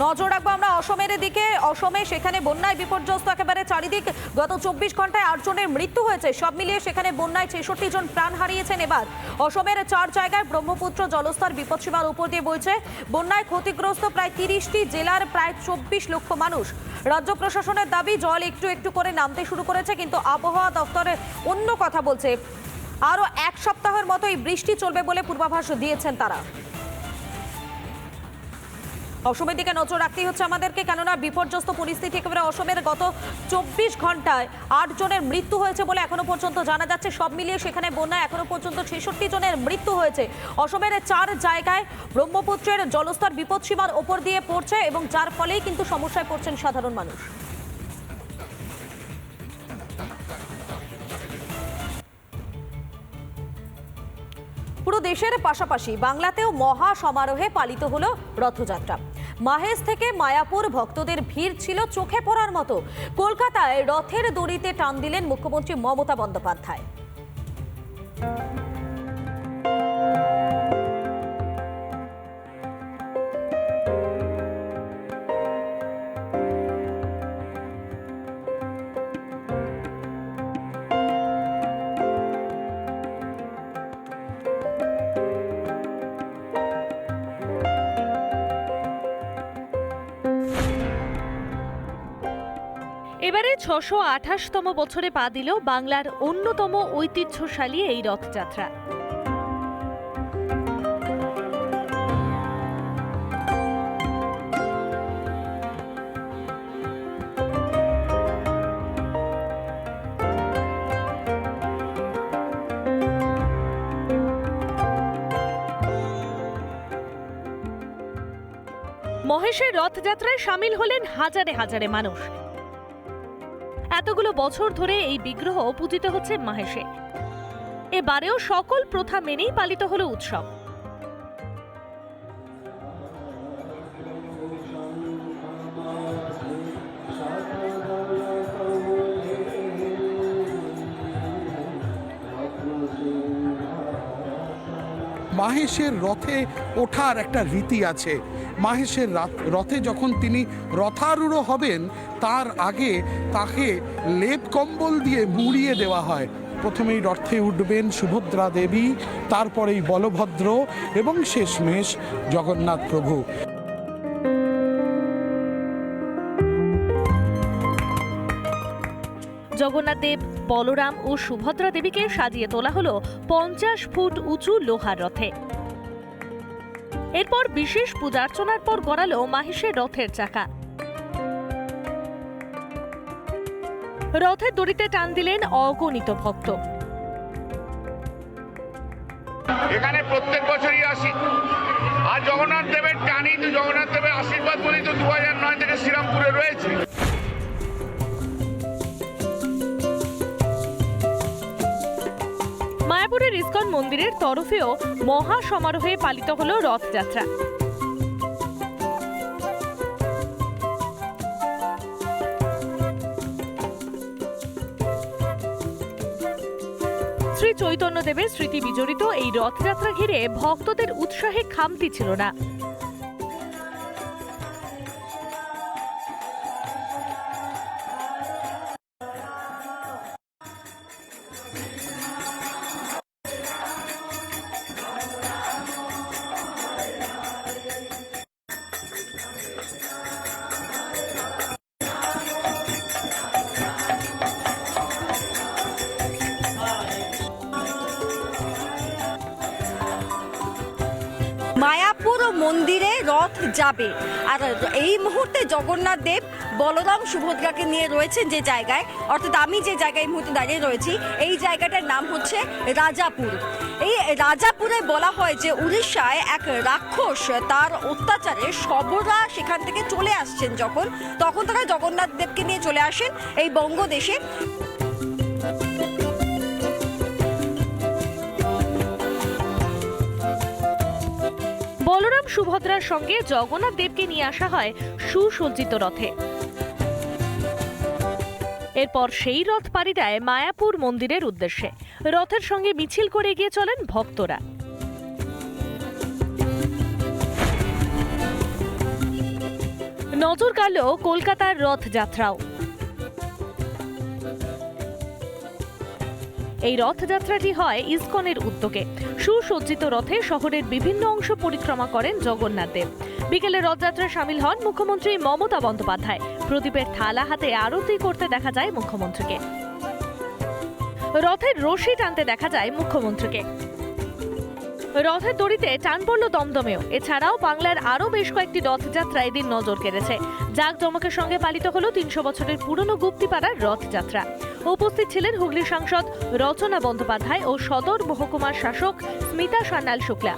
নজর রাখবো আমরা অসমের দিকে। অসমে সেখানে বন্যায় বিপর্যস্ত একেবারে চারিদিক। গত 24 ঘন্টায় 8 জনের মৃত্যু হয়েছে। সব মিলিয়ে সেখানে বন্যায় 66 জন প্রাণ হারিয়েছেন। এবার অসমের 4 জায়গায় ব্রহ্মপুত্র জলস্তর বিপদসীমার উপর দিয়ে বইছে। বন্যায় ক্ষতিগ্রস্ত প্রায় 30টি জেলার প্রায় 24 লক্ষ মানুষ। রাজ্য প্রশাসনের দাবি জল একটু একটু করে নামতে শুরু করেছে, কিন্তু আবহাওয়া দপ্তরে অন্য কথা বলছে। আরো 1 সপ্তাহের মতো এই বৃষ্টি চলবে বলে পূর্বাভাস দিয়েছেন তারা। অসমের দিকে নজর রাখতেই হচ্ছে আমাদেরকে, কেননা বিপর্যস্ত পরিস্থিতি একেবারে অসমের। গত 24 ঘন্টায় 8 জনের মৃত্যু হয়েছে বলে এখনো পর্যন্ত জানা যাচ্ছে। সব মিলিয়ে সেখানে বন্যায় এখনো পর্যন্ত 66 জনের মৃত্যু হয়েছে। অসমের 4 জায়গায় ব্রহ্মপুত্রের জলস্তর বিপদসীমার ওপর দিয়ে পড়ছে এবং যার ফলেই কিন্তু সমস্যায় পড়ছেন সাধারণ মানুষ। পুরো দেশের পাশাপাশি বাংলাতেও মহা সমারোহে পালিত হলো রথযাত্রা। মাহেশ থেকে মায়াপুর ভক্তদের ভিড় ছিল চোখে পড়ার মতো। কলকাতায় রথের দড়িতে টান দিলেন মুখ্যমন্ত্রী মমতা বন্দ্যোপাধ্যায়। এবারে 628তম বছরে পা দিল বাংলার অন্যতম ঐতিহ্যশালী এই রথযাত্রা। মহেশের রথযাত্রায় সামিল হলেন হাজারে হাজারে মানুষ। এতগুলো বছর ধরে এই বিগ্রহ পূজিত হচ্ছে মাহেশে। এবারেও সকল প্রথা মেনেই পালিত হলো উৎসব। মাহেশের রথে ওঠার একটা রীতি আছে। মাহেশের রথে যখন তিনি রথারূঢ় হবেন তার আগে তাকে লেপ কম্বল দিয়ে মুড়িয়ে দেওয়া হয়। প্রথমেই রথে উঠবেন সুভদ্রা দেবী, তারপরেই বলভদ্র এবং শেষমেশ জগন্নাথ প্রভু। জগন্নাথ দেব, বলরাম ও সুভদ্রা দেবীকে সাজিয়ে তোলা হলো 50 ফুট উঁচু লোহার রথে। এরপর বিশেষ পূজার্চনার পর গড়ালো মাহেশের রথের চাকা। রথের দড়িতে টান দিলেন অগণিত ভক্ত। এখানে প্রত্যেক বছরই আসি, আর জগন্নাথ দেবের টানি তো জগন্নাথ দেবের আশীর্বাদ বলি তো 2009 থেকে শ্রীরামপুরে রয়েছে। মায়াপুরের ইস্কন মন্দিরের তরফেও মহা সমারোহে পালিত হলো রথযাত্রা। শ্রী চৈতন্য দেবের স্মৃতি বিজড়িত এই রথযাত্রা ঘিরে ভক্তদের উৎসাহে খামতি ছিল না। মায়াপুর মন্দিরে রথ যাবে, আর এই মুহূর্তে জগন্নাথ দেব বলরাম সুভদ্রাকে নিয়ে রয়েছেন যে জায়গায়, অর্থাৎ আমি যে জায়গায় এই মুহূর্তে দাঁড়িয়ে রয়েছি এই জায়গাটার নাম হচ্ছে রাজাপুর। এই রাজাপুরে বলা হয় যে উড়িষ্যায় এক রাক্ষস তার অত্যাচারে শবরা সেখান থেকে চলে আসছেন, তখন তারা জগন্নাথ দেবকে নিয়ে চলে আসেন এই বঙ্গদেশে। বলরাম সুভদ্রার সঙ্গে জগন্নাথ দেবকে নিয়ে আসা হয় সুসজ্জিত রথে। এরপর সেই রথ পাড়ি দেয় মায়াপুর মন্দিরের উদ্দেশ্যে। রথের সঙ্গে মিছিল করে এগিয়ে চলেন ভক্তরা। নজর কাড়ল কলকাতার রথযাত্রাও। এই রথযাত্রাটি হয় ইসকনের উদ্যোগে। সুসজ্জিত রথে শহরের বিভিন্ন অংশ পরিক্রমা করেন জগন্নাথ দেব। বিকেলে রথযাত্রায় সামিল হন মুখ্যমন্ত্রী মমতা বন্দ্যোপাধ্যায়। প্রদীপের থালা হাতে আরতি করতে দেখা যায় মুখ্যমন্ত্রীকে। রথের রশি টানতে দেখা যায় মুখ্যমন্ত্রীকে। রথের দড়িতে টান পড়ল দমদমেও। এছাড়াও বাংলার আরও বেশ কয়েকটি রথযাত্রা এদিন নজর কেড়েছে। জাঁকজমকের সঙ্গে পালিত হলো 300 বছরের পুরনো গুপ্তিপাড়ার রথযাত্রা। উপস্থিত ছিলেন হুগলি সাংসদ রচনা বন্দ্যোপাধ্যায় ও সদর মহকুমার শাসক স্মিতা সান্যাল শুক্লা।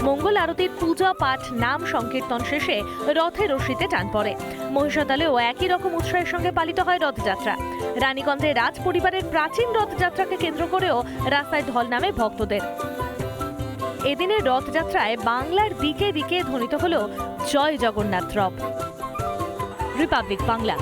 মঙ্গল আরতির পূজা পাঠ নাম সংকীর্তন শেষে রথের রশিতে টান পড়ে। মহিষাদলেও একই রকম উৎসাহের সঙ্গে পালিত হয় রথযাত্রা। রানীগঞ্জে রাজ পরিবারের প্রাচীন রথযাত্রাকে কেন্দ্র করেও রাস্তায় ঢল নামে ভক্তদের। এদিনের রথযাত্রায় বাংলার দিকে দিকে ধ্বনিত হল জয় জগন্নাথ রব। রিপাবলিক বাংলা।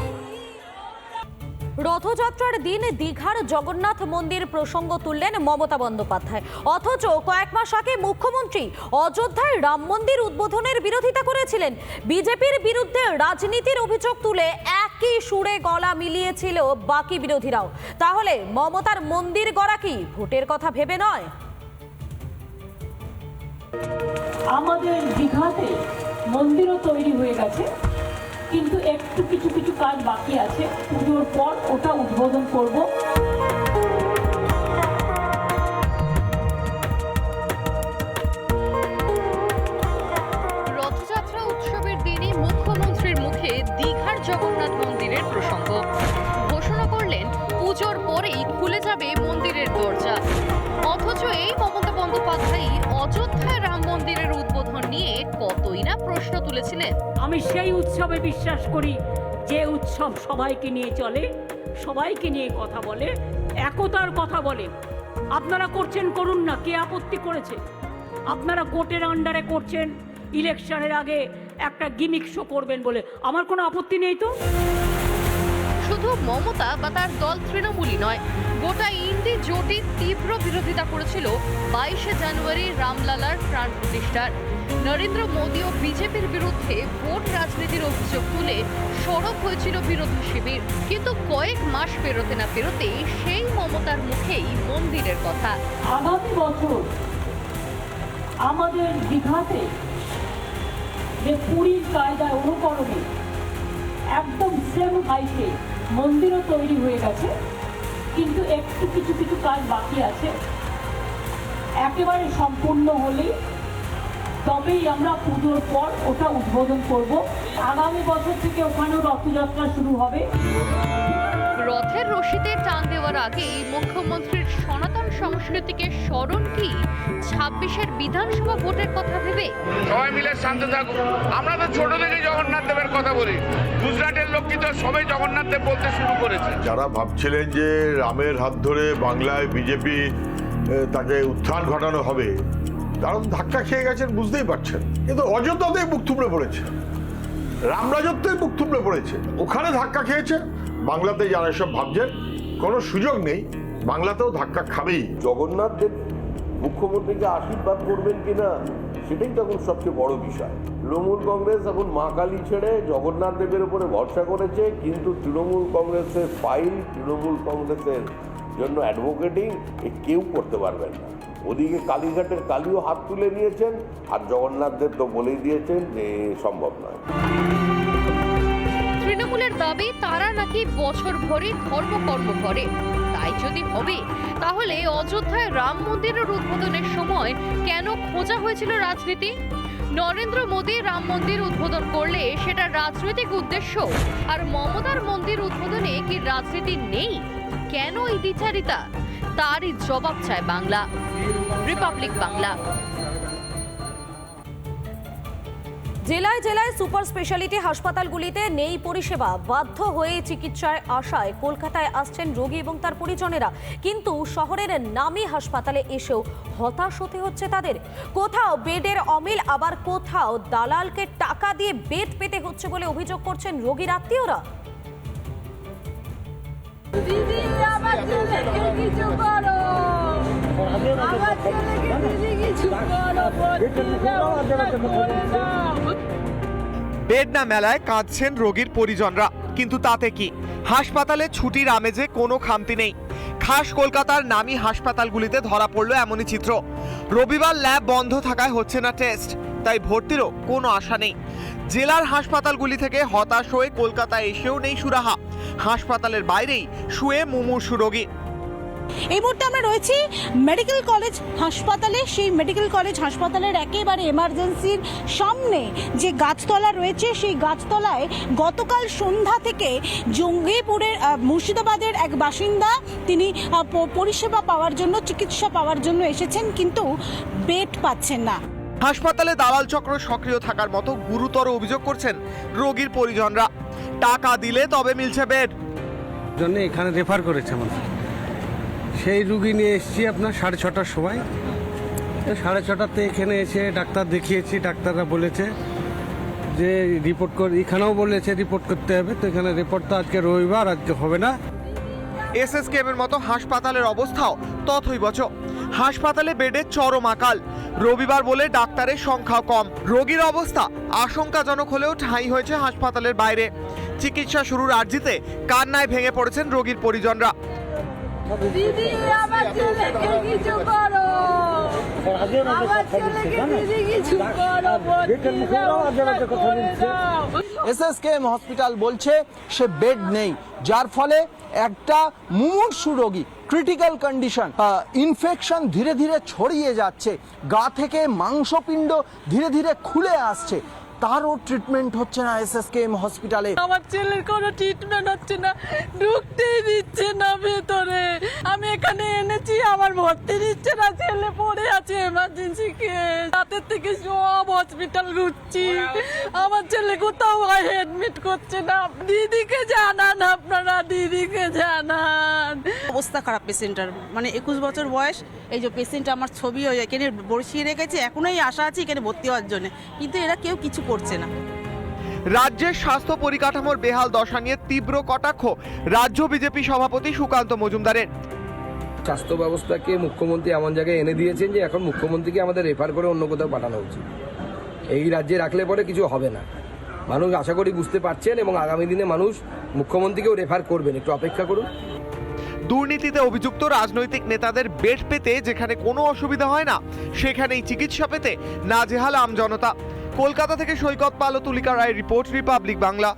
রথযাত্রার দিন দীঘার জগন্নাথ মন্দির প্রসঙ্গ তুললেন মমতা বন্দ্যোপাধ্যায়। অথচ কয়েক মাস আগে মুখ্যমন্ত্রী অযোধ্যায় রাম মন্দির উদ্বোধনের বিরোধিতা করেছিলেন। বিজেপির বিরুদ্ধে রাজনীতির অভিযোগ তুলে একই সুরে গলা মিলিয়েছিল বাকি বিরোধীরাও। তাহলে মমতার মন্দির গড়া কি ভোটের কথা ভেবে নয়? আমাদের দীঘাতে মন্দিরও তৈরি হয়ে গেছে, কিন্তু একটু কিছু কাজ বাকি আছে। পুজোর পর ওটা উদ্বোধন করব। রথযাত্রা উৎসবের দিনই মুখ্যমন্ত্রীর মুখে দীঘার জগন্নাথ মন্দিরের প্রসঙ্গ। ঘোষণা করলেন পুজোর পরেই খুলে যাবে মন্দিরের দরজা। অথচ এই মমতা বন্দ্যোপাধ্যায় অযোধ্যায় রাম মন্দিরের উদ্বোধন নিয়ে কতই না প্রশ্ন তুলেছিলেন। আমি সেই উৎসবে বিশ্বাস করি যে উৎসব সবাইকে নিয়ে চলে, সবাইকে নিয়ে কথা বলে, একতার কথা বলে। আপনারা করছেন, করুন না, কে আপত্তি করেছে? আপনারা কোর্টের আন্ডারে করছেন, ইলেকশনের আগে একটা গিমিক শো করবেন বলে আমার কোনো আপত্তি নেই তো। শুধু মমতা বা তার দল তৃণমূলই নয়, গোটা ইন্ডি জোটের তীব্র বিরোধিতা করেছিল 22শে জানুয়ারি রামলালার প্রাণ প্রতিষ্ঠার। নরেন্দ্র মোদী ও বিজেপির বিরুদ্ধে ভোট রাজনীতির অভিযোগ তুলে সরব হয়েছিল বিরোধী শিবির। কিন্তু কয়েক মাস পেরোতে না পেরোতে সেই মমতার মুখেই মন্দিরের কথা। আগামী বছর আমাদের দীঘাতে যে পুরীর কায়দায় অনুকরণে একদম সেম হাইটে মন্দিরও তৈরি হয়ে গেছে, কিন্তু একটু কিছু কাজ বাকি আছে। একেবারে সম্পূর্ণ হলেই তবেই আমরা পুজোর পর ওটা উদ্বোধন করব। আগামী বছর থেকে ওখানেও রথযাত্রা শুরু হবে। রথের রশিতে টান দেওয়ার আগেই মুখ্যমন্ত্রীর সনাতন সংস্কৃতিকে স্মরণ কি 26-এর বিধানসভা ভোটের কথা ভেবে? সবাই মিলে শান্ত থাকুন। আমরা তো ছোট থেকে জগন্নাথ দেবের কথা বলি। গুজরাটের লোক কিন্তু সবাই জগন্নাথ দেব বলতে শুরু করেছে। যারা ভাবছিলেন যে রামের হাত ধরে বাংলায় বিজেপি তাকে উত্থান ঘটানো হবে, তারা তো ধাক্কা খেয়ে গেছেন, বুঝতেই পারছেন। কিন্তু অযোধ্যাতেই মুখ থুবড়ে পড়েছে, রামরাজত্বেই মুখ থুবড়ে পড়েছে, ওখানে ধাক্কা খেয়েছে। বাংলাতে যারা এসব ভাবছেন কোনো সুযোগ নেই, বাংলাতেও ধাক্কা খাবেই। জগন্নাথ দেব মুখ্যমন্ত্রীকে আশীর্বাদ করবেন কিনা সেটাই তখন সবচেয়ে বড় বিষয়। তৃণমূল কংগ্রেস এখন মা কালী ছেড়ে জগন্নাথ দেবের উপরে ভরসা করেছে, কিন্তু তৃণমূল কংগ্রেসের ফাইল, তৃণমূল কংগ্রেসের জন্য অ্যাডভোকেটিং কেউ করতে পারবেন না। ওদিকে কালীঘাটের কালীও হাত তুলে নিয়েছেন, আর জগন্নাথ দেব তো বলেই দিয়েছেন যে সম্ভব নয়। তৃণমূলের দাবি তারা নাকি বছর ভরে ধর্মকর্ম করে। তাই যদি হবে, তাহলে অযোধ্যায় রাম মন্দিরের উদ্বোধনের সময় কেন খোঁজা হয়েছিল রাজনীতি? নরেন্দ্র মোদী রাম মন্দির উদ্বোধন করলে সেটা রাজনৈতিক উদ্দেশ্য, আর মমতার মন্দির উদ্বোধনে কি রাজনীতি নেই? কেন এই দ্বিচারিতা? তারই জবাব চায় বাংলা। রিপাবলিক বাংলা। জেলায় জেলায় সুপার স্পেশালিটি হাসপাতালগুলিতে নেই পরিষেবা। বাধ্য হয়ে চিকিৎসায় আশায় কলকাতায় আসছেন রোগী এবং তার পরিজনেরা, কিন্তু শহরের নামী হাসপাতালে এসেও হতাশ হতে হচ্ছে তাদের। কোথাও বেডের অমিল, আবার কোথাও দালালকে টাকা দিয়ে বেড পেতে হচ্ছে বলে অভিযোগ করছেন রোগীর আত্মীয়রা। বেড না মেলায় কাঁদছেন রোগীর পরিজনরা, কিন্তু তাতে কি? হাসপাতালে ছুটির আমেজে কোনো খামতি নেই। খাস কলকাতার নামী হাসপাতালগুলিতে ধরা পড়ল এমনই চিত্র। রবিবার ল্যাব বন্ধ থাকায় হচ্ছে না টেস্ট, তাই ভর্তিরও কোনো আশা নেই। জেলার হাসপাতালগুলি থেকে হতাশ হয়ে কলকাতায় এসেও নেই সুরাহা। হাসপাতালের বাইরেই শুয়ে মুমূর্ষু রোগী। এই মুহূর্তে আমরা রয়েছি মেডিকেল কলেজ হাসপাতালে। সেই মেডিকেল কলেজ হাসপাতালের একেবারে এমার্জেন্সির সামনে যে গাছতলা রয়েছে, সেই গাছতলায় গতকাল সন্ধ্যা থেকে জঙ্গিপুরের মুর্শিদাবাদের এক বাসিন্দা তিনি পরিষেবা পাওয়ার জন্য, চিকিৎসা পাওয়ার জন্য এসেছেন, কিন্তু বেড পাচ্ছেন না। হাসপাতালে দালাল চক্র সক্রিয় থাকার মতো গুরুতর অভিযোগ করছেন রোগীর পরিজনরা। টাকা দিলে তবে মিলছে বেড। জন্য এখানে রেফার করেছে আমাদের। সেই রুগী নিয়ে এসেছি আপনার 6:30টার সময়। 6:30টাতে এখানে এসে ডাক্তার দেখিয়েছি। ডাক্তাররা বলেছে যে রিপোর্ট এখানেও বলেছে রিপোর্ট করতে হবে। তো এখানে রিপোর্টটা আজকে রবিবার, আজকে হবে না। এসএসকেএমের মতো হাসপাতালের অবস্থাও তথৈবচ। হাসপাতালে বেডের চরম আকাল। রবিবার বলে ডাক্তারের সংখ্যাও কম। রোগীর অবস্থা আশঙ্কাজনক হলেও ঠাঁই হয়েছে হাসপাতালের বাইরে। চিকিৎসা শুরুর আর্জিতে কান্নায় ভেঙে পড়েছেন রোগীর পরিজনরা। দিদি, আমার ছেলেকে কিছু করো, আমার ছেলেকে দিদি কিছু করো। এসএসকেএম হসপিটাল বলছে সে বেড নেই, যার ফলে একটা মুমূর্ষু রোগী, ক্রিটিক্যাল কন্ডিশন, ইনফেকশন ধীরে ধীরে ছড়িয়ে যাচ্ছে, গা থেকে মাংসপিণ্ড ধীরে ধীরে খুলে আসছে, তারও ট্রিটমেন্ট হচ্ছে না এসএসকেএম হসপিটালে। আমার ছেলের কোনো ট্রিটমেন্ট হচ্ছে না, ঢুকতেই দিচ্ছে না ভেতরে। আমি এখানে এনেছি, আমার ভর্তি দিচ্ছে না, ছেলে পড়ে আছে এমার্জেন্সি কেস। রাতের থেকে সব হসপিটাল ঘুরছি, আমার ছেলে কোথাও অ্যাডমিট করছে না। দিদিকে জানান, আপনারা দিদিকে জানান। অবস্থা খারাপ পেশেন্টার, মানে 21 বছর বয়স। এই যে পেশেন্ট আমার ছবি এখানে বসিয়ে রেখেছে, এখনোই আশা আছে এখানে ভর্তি হওয়ার জন্য, কিন্তু এরা কেউ কিছু করছে না। রাজ্যের স্বাস্থ্য পরিকাঠামোর বেহাল দশা নিয়ে তীব্র কটাক্ষ রাজ্য বিজেপি সভাপতি সুকান্ত মজুমদারের। স্বাস্থ্য ব্যবস্থাকে মুখ্যমন্ত্রী এমন জায়গায় এনে দিয়েছেন যে এখন মুখ্যমন্ত্রীকে আমাদের রেফার করে অন্য কোথাও পাঠানো উচিত। এই রাজ্যে রাখলে পরে কিছু হবে না। মানুষ আশা করি বুঝতে পারছেন এবং আগামী দিনে মানুষ মুখ্যমন্ত্রীকেও রেফার করবেন। একটু অপেক্ষা করুন। দুর্নীতিতে অভিযুক্ত রাজনৈতিক নেতাদের বেড পেতে যেখানে কোনো অসুবিধা হয় না, সেখানেই চিকিৎসা পেতে নাজেহাল আমজনতা। কলকাতা থেকে সৈকত পাল ও তুলিকা রায় রিপোর্ট, রিপাবলিক বাংলা।